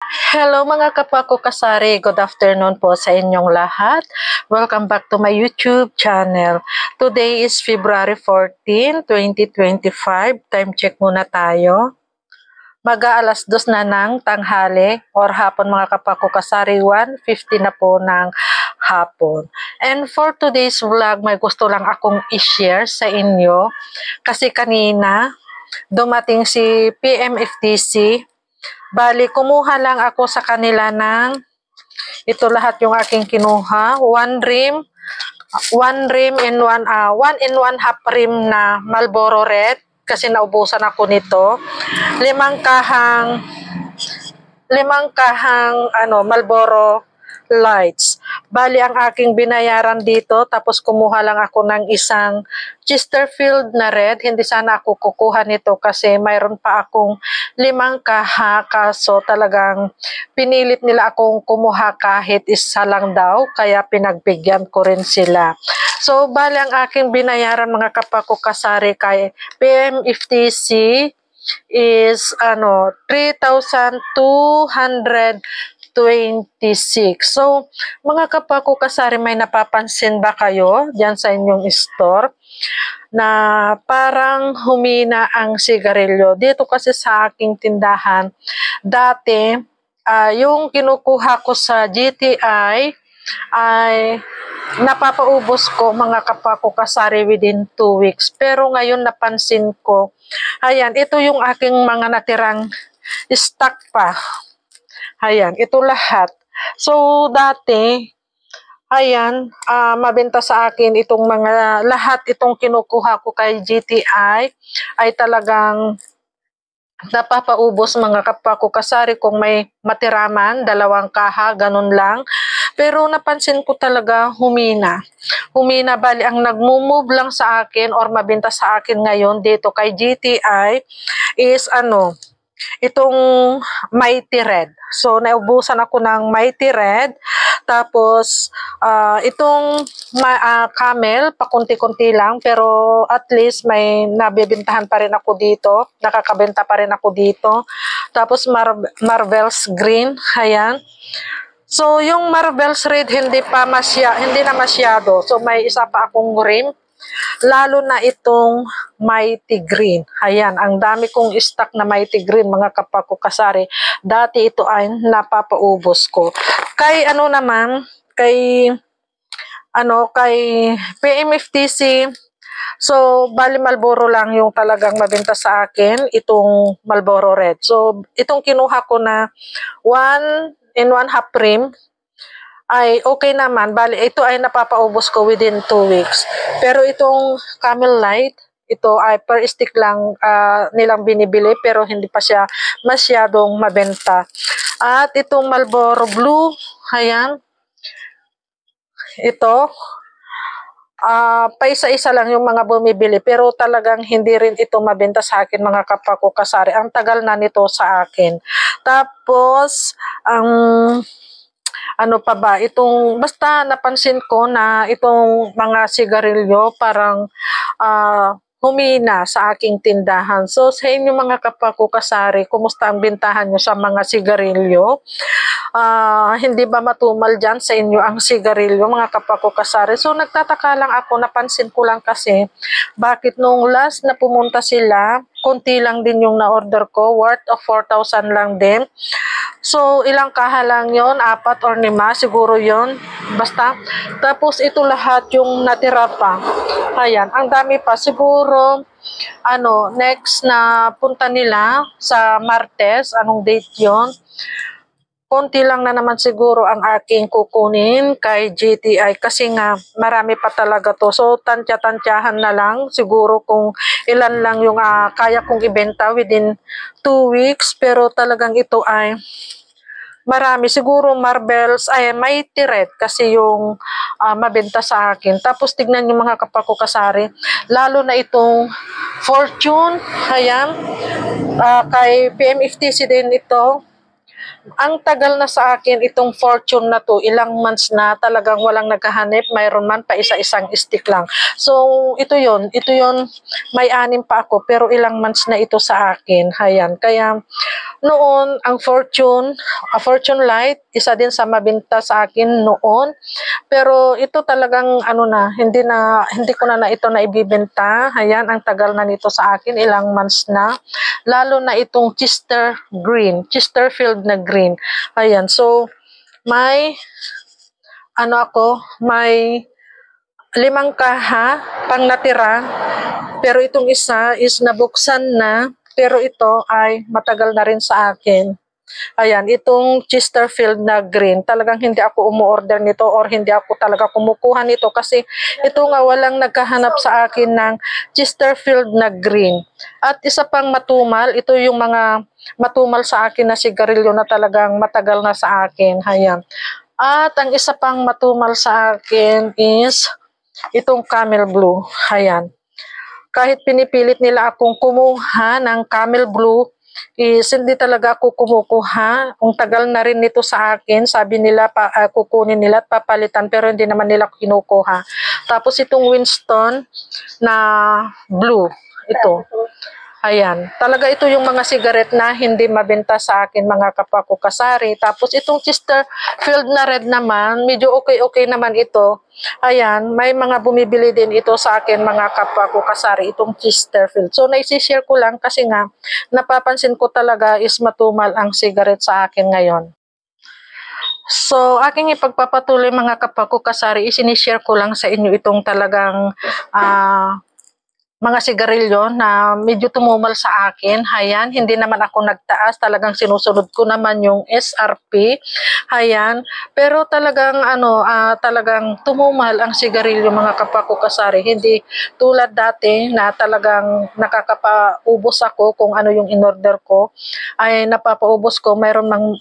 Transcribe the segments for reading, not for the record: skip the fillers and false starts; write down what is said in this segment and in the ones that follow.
Hello mga kapako kasari, good afternoon po sa inyong lahat. Welcome back to my YouTube channel. Today is February 14, 2025. Time check muna tayo. Mag-aalas 2 na ng tanghali or hapon mga kapako kasari, 1:50 na po ng hapon. And for today's vlog, may gusto lang akong i-share sa inyo kasi kanina dumating si PMFTC. Bali, kumuha lang ako sa kanila ng ito lahat yung aking kinuha. One rim and one and one half rim na Marlboro Red kasi naubusan ako nito. Limang kahang Marlboro Lights. Bali ang aking binayaran dito, tapos kumuha lang ako ng isang Chesterfield na red. Hindi sana ako kukuha nito kasi mayroon pa akong 5 kaha, kaso talagang pinilit nila akong kumuha kahit isa lang daw, kaya pinagbigyan ko rin sila. So bali ang aking binayaran mga kapako kasari kay PMFTC is 3,226. So, mga kapako kasari, may napapansin ba kayo diyan sa inyong store na parang humina ang sigarilyo? Dito kasi sa aking tindahan, dati yung kinukuha ko sa GTI ay napapaubos ko mga kapako kasari within 2 weeks. Pero ngayon napansin ko, ayan, ito yung aking mga natirang stock pa. Ayan, ito lahat. So, dati, ayan, mabenta sa akin itong mga, lahat itong kinukuha ko kay GTI ay talagang napapaubos mga kapako kasari kung may matiraman, 2 kaha, ganun lang. Pero napansin ko talaga humina. Humina, bali ang nagmumove lang sa akin or mabenta sa akin ngayon dito kay GTI is itong Mighty Red. So, naubusan ako ng Mighty Red. Tapos, itong Camel, pakunti-kunti lang. Pero at least may nabibintahan pa rin ako dito. Nakakabenta pa rin ako dito. Tapos, Marvel's Green. Ayan. So, yung Marvel's Red, hindi na masyado. So, may isa pa akong rim. Lalo na itong Mighty Green. Ayan, ang dami kong stock na Mighty Green mga kapako kasari. Dati ito ay napapaubos ko. Kay kay PMFTC, so bali Marlboro lang yung talagang mabenta sa akin, itong Marlboro Red. So itong kinuha ko na 1 and 1 half rim ay okay naman. Bali, ito ay napapaubos ko within 2 weeks. Pero itong Camel Light, ito ay per stick lang nilang binibili pero hindi pa siya masyadong mabenta. At itong Marlboro Blue, ayan, ito, paisa-isa lang yung mga bumibili pero talagang hindi rin ito mabenta sa akin mga kapako kasari. Ang tagal na nito sa akin. Tapos, ano pa ba, basta napansin ko na itong mga sigarilyo parang humina sa aking tindahan. So sa inyo mga kapako kasari, kumusta ang bintahan nyo sa mga sigarilyo? Hindi ba matumal dyan sa inyo ang sigarilyo mga kapako kasari? So nagtataka lang ako, napansin ko lang kasi bakit nung last na pumunta sila, konti lang din yung na-order ko, worth of 4,000 lang din. So, ilang kaha lang yon, 4 or 5, siguro yon. Basta. Tapos, ito lahat yung natira pa. Ayan, ang dami pa. Siguro, next na punta nila sa Martes, anong date yon? Konti lang na naman siguro ang aking kukunin kay GTI kasi nga marami pa talaga to. So tansya-tansyahan na lang siguro kung ilan lang yung kaya kong ibenta within 2 weeks. Pero talagang ito ay marami. Siguro Mighty Red kasi yung mabenta sa akin. Tapos tignan yung mga kapako kasari. Lalo na itong Fortune. Ayan. Kay PMFTC din ito. Ang tagal na sa akin itong Fortune na to, ilang months na talagang walang naghahanap, mayroon man pa isa-isang stick lang. So ito yon, may 6 pa ako pero ilang months na ito sa akin. Ayan, kaya noon ang Fortune Light, isa din sa mabenta sa akin noon. Pero ito talagang ano na, hindi ko na ito na ibibenta. Ayan, ang tagal na nito sa akin, ilang months na. Lalo na itong Chesterfield na green. Ayan, so may may 5 kaha pang natira. Pero itong isa is nabuksan na, pero ito ay matagal na rin sa akin. Ayan, itong Chesterfield na green, talagang hindi ako umu-order nito or hindi ako talaga kumukuha nito kasi ito nga walang nagkahanap sa akin ng Chesterfield na green. At isa pang matumal, ito yung mga matumal sa akin na sigarilyo na talagang matagal na sa akin. Ayan. At ang isa pang matumal sa akin is itong Camel Blue. Ayan. Kahit pinipilit nila akong kumuha ng Camel Blue, is hindi talaga ako kumukuha. Ang tagal na rin nito sa akin. Sabi nila kukunin nila at papalitan pero hindi naman nila kinukuha. Tapos itong Winston na blue. Ito. Ayan. Talaga ito yung mga cigarette na hindi mabenta sa akin mga kapako kasari. Tapos itong Chesterfield na red naman, medyo okay naman ito. Ayan, may mga bumibili din ito sa akin mga kapako kasari, itong Chesterfield. So naisishare ko lang kasi nga napapansin ko talaga is matumal ang cigarette sa akin ngayon. So, aking ipagpapatuloy mga kapako kasari, isinishare ko lang sa inyo itong talagang mga sigarilyo na medyo tumumal sa akin. Ayan, hindi naman ako nagtaas. Talagang sinusunod ko naman yung SRP. Ayan, pero talagang talagang tumumal ang sigarilyo mga kapako kasari. Hindi tulad dati na talagang nakakapaubos ako kung ano yung in-order ko. Ay napapaubos ko, mayroon mang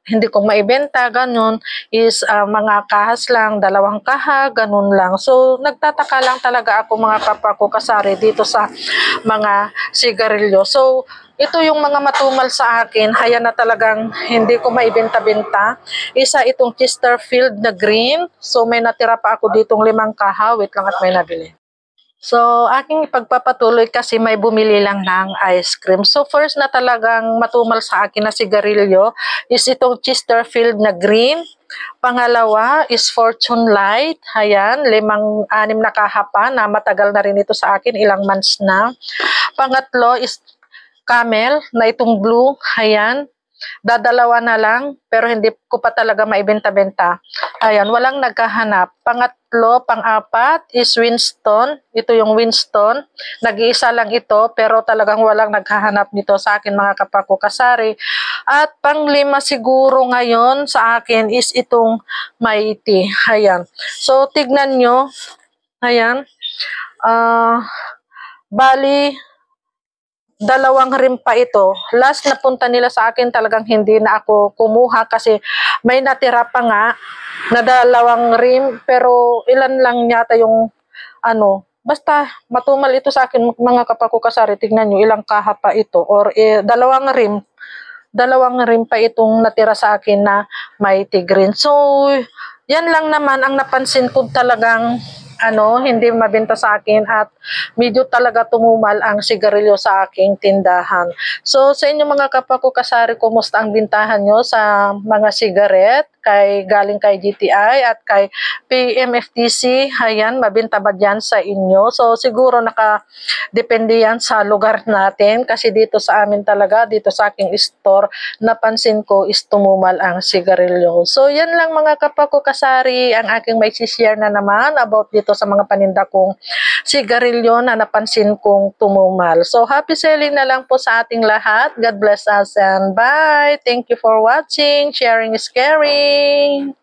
hindi ko maibenta, ganun, is mga kahas lang, 2 kaha, ganun lang. So, nagtataka lang talaga ako mga kapako kasari dito sa mga sigarilyo. So, ito yung mga matumal sa akin, haya na talagang hindi ko maibenta-benta. Isa itong Chesterfield na green. So, may natira pa ako ditong 5 kaha. Wait lang at may nabili. So, aking ipagpapatuloy kasi may bumili lang ng ice cream. So, first na talagang matumal sa akin na sigarilyo is itong Chesterfield na green. Pangalawa is Fortune Light. Ayan, 6 na kahapa na matagal na rin ito sa akin, ilang months na. Pangatlo is Camel na itong blue. Ayan, dadalawa na lang pero hindi ko pa talaga maibenta-benta. Ayan, walang nagkahanap. Pangatlo, pang-apat is Winston. Ito yung Winston. Nag-iisa lang ito pero talagang walang naghahanap nito sa akin mga kapako kasari. At pang-5 siguro ngayon sa akin is itong Mighty. Ayan. So tignan nyo. Ayan. Bali 2 rim pa ito. Last na punta nila sa akin, talagang hindi na ako kumuha kasi may natira pa nga na 2 rim pero ilan lang yata yung basta matumal ito sa akin mga kapako kasari. Tignan nyo ilang kaha pa ito or 2 rim. 2 rim pa itong natira sa akin na Mighty Green. So, yan lang naman ang napansin ko talagang hindi mabenta sa akin at medyo talaga tumumal ang sigarilyo sa aking tindahan. So sa inyo mga kapako kasari, kumusta ang bintahan nyo sa mga sigaret galing kay GTI at kay PMFTC? Ayan, mabenta ba dyan sa inyo? So siguro nakadepende yan sa lugar natin kasi dito sa amin talaga, dito sa aking store, napansin ko is tumumal ang sigarilyo. So yan lang mga kapako kasari ang aking may share na naman about dito sa mga paninda kong sigarilyo na napansin kong tumumal. So happy selling na lang po sa ating lahat. God bless us and bye. Thank you for watching. Sharing is caring.